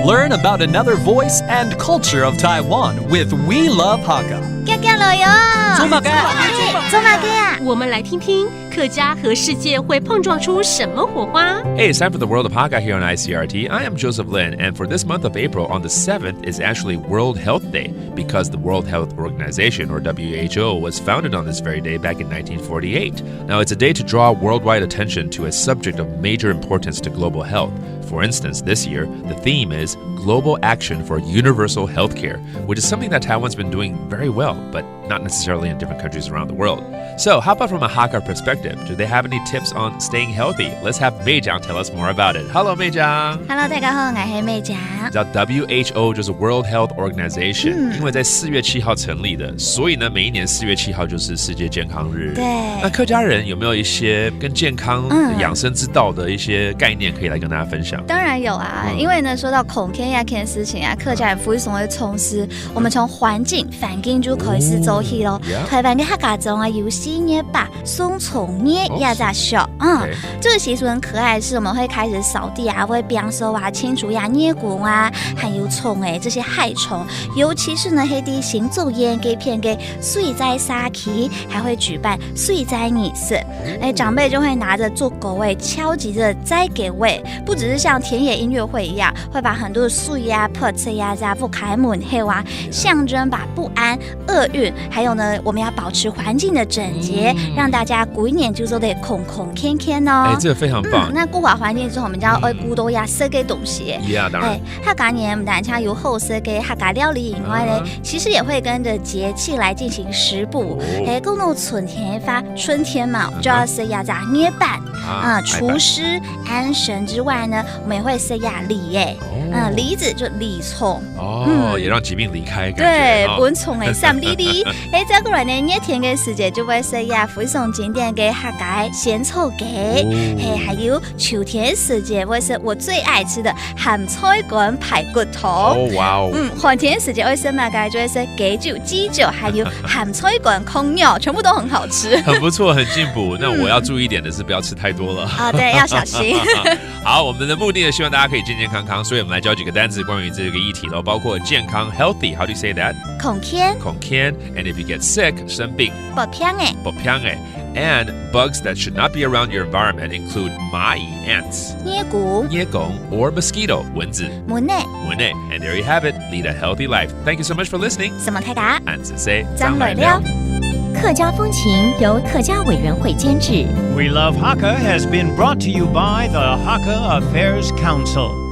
Learn about another voice and culture of Taiwan with We Love Hakka. 走马哥呀！我们来听听客家和世界会碰撞出什么火花。 Hey, it's time for the World of Hakka here on ICRT. I am Joseph Lin, and for this month of April, on the 7th is actually World Health Day because the World Health Organization, or WHO, was founded on this very day back in 1948. Now, it's a day to draw worldwide attention to a subject of major importance to global health. For instance, this year, the theme is Global Action for Universal Healthcare, which is something that Taiwan's been doing very well, but not necessarily in different countries around the world. So, how about from a Hakka perspective? Do they have any tips on staying healthy? Let's have Mei Jiang tell us more about it. Hello, Mei Jiang. Hello， 大家好，我是Mei Jiang。叫 WHO 就是 World Health Organization，因为在4月7号成立的，所以呢，每一年4月7号就是世界健康日。对，那客家人有没有一些跟健康养生之道的一些概念可以来跟大家分享？当然有啊，因为呢，说到孔天亚件事情啊，客家人非常会重视。我们从环境就开始走起咯。台湾的客家中啊，有细捏把松虫捏压在手，这个习俗很可爱，是我们会开始扫地啊，会边收啊，清除呀捏滚啊，还有虫这些害虫，尤其是呢，黑地行走烟给片给水灾沙期，还会举办水灾仪式。长辈就会拿着做狗敲击着栽给不只是像田野音乐会一样，会把很多的水呀、破车呀、不开门黑哇，象征把不安、厄运，还有呢，我们要保持环境的整洁，让大家过一年就都得空天天哦。这个非常棒。那顾好环境之后，我们就要顾多呀设计东西。当然。客家年不但像有后设计客家料理以外呢，其实也会跟着节气来进行食补。共同春天嘛，就要设呀在捏板除湿安神之外呢，我们也会设呀梨梨子就李虫也让疾病离开。对，本虫三粒粒。再过来呢，热天的时节就会设呀非常经典的客家咸臭鸡。还有秋天的时节会是我最爱吃的咸菜卷排骨头。寒天的时节会是嘛就会是鸡酒、鸡酒，还有咸菜卷空肉，全部都很好吃。很不错，很进步。那我要注意一点的是不要吃太多了。对，要小心。好，我们的目的呢，希望大家可以健健康康，所以我们来教几个单词关于这个议题咯，包括健康 healthy， how do you say that？ 孔天 and if you get sick 生病不平and bugs that should not be around your environment include 蚂蚁 ants 捏拱 or mosquito 蚊子门内 and there you have it, lead a healthy life. Thank you so much for listening. 什么太嘎俺只 say 张来了。客家风情由客家委员会监制。 We Love Hakka has been brought to you by the Hakka Affairs Council.